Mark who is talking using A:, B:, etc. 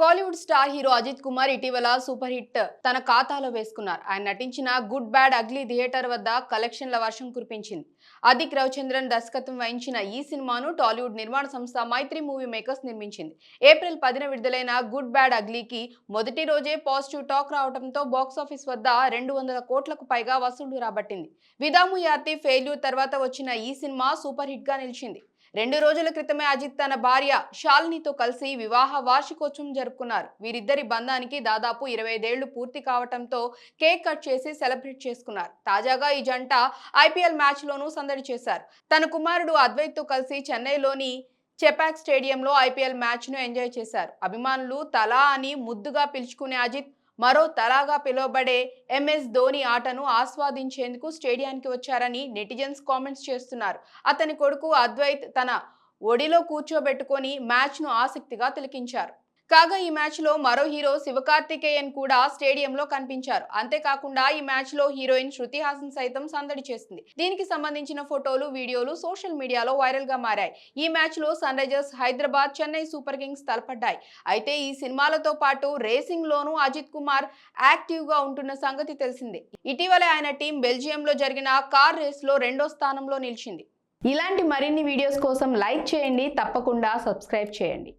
A: Kollywood star hero Ajit Kumar ఇటీవల super hit తన ఖాతాలో వేసుకున్నారు. ఆయన నటించిన గుడ్ బ్యాడ్ అగ్లీ థియేటర్ వద్ద కలెక్షన్ల వర్షం కురిపించింది. అదిక్ రవిచంద్రన్ దర్శకత్వం వహించిన ఈ సినిమాను టాలీవుడ్ నిర్మాణ సంస్థ మైత్రి మూవీ మేకర్స్ నిర్మించింది. ఏప్రిల్ 10న విడుదలైన గుడ్ బ్యాడ్ అగ్లీకి మొదటి రోజే పాజిటివ్ టాక్ రావడంతో బాక్సాఫీస్ వద్ద 200 కోట్లకు పైగా వసూళ్లు రాబట్టింది. విదాము యాతి ఫెయిల్యూర్ తర్వాత వచ్చిన ఈ సినిమా సూపర్ హిట్ గా నిలిచింది. 2 రోజుల క్రితమే అజిత్ తన భార్య శాలినితో కలిసి వివాహ వార్షికోత్సవం జరుపుకున్నారు. వీరిద్దరి బంధానికి దాదాపు 25 ఏళ్లు పూర్తి కావడంతో కేక్ కట్ చేసి సెలబ్రేట్ చేసుకున్నారు. తాజాగా ఈ జంట ఐపీఎల్ మ్యాచ్ లోనూ సందడి చేశారు. తన కుమారుడు అద్వైత్ తో కలిసి చెన్నైలోని చెపాక్ స్టేడియంలో ఐపీఎల్ మ్యాచ్ ను ఎంజాయ్ చేశారు. అభిమానులు తలా అని ముద్దుగా పిలుచుకునే అజిత్ మరో తలాగా పిలువబడే ఎంఎస్ ధోని ఆటను ఆస్వాదించేందుకు స్టేడియానికి వచ్చారని నెటిజన్స్ కామెంట్స్ చేస్తున్నారు. అతని కొడుకు అద్వైత్ తన ఒడిలో కూర్చోబెట్టుకొని మ్యాచ్ ను ఆసక్తిగా తిలకించారు. కాగా ఈ మ్యాచ్ లో మరో హీరో శివకార్తికేయన్ కూడా స్టేడియంలో కనిపించారు. అంతేకాకుండా ఈ మ్యాచ్ లో హీరోయిన్ శృతి హాసన్ సైతం సందడి చేసింది. దీనికి సంబంధించిన ఫోటోలు, వీడియోలు సోషల్ మీడియాలో వైరల్ గా మారాయి. ఈ మ్యాచ్ లో Sunrisers Hyderabad, Chennai Super Kings తలపడ్డాయి. అయితే ఈ సినిమాలతో పాటు రేసింగ్ లోనూ అజిత్ కుమార్ యాక్టివ్ గా ఉంటున్న సంగతి తెలిసిందే. ఇటీవలే ఆయన టీం బెల్జియంలో జరిగిన కార్ రేస్ లో 2వ స్థానంలో నిలిచింది. ఇలాంటి మరిన్ని వీడియోస్ కోసం లైక్ చేయండి, తప్పకుండా సబ్స్క్రైబ్ చేయండి.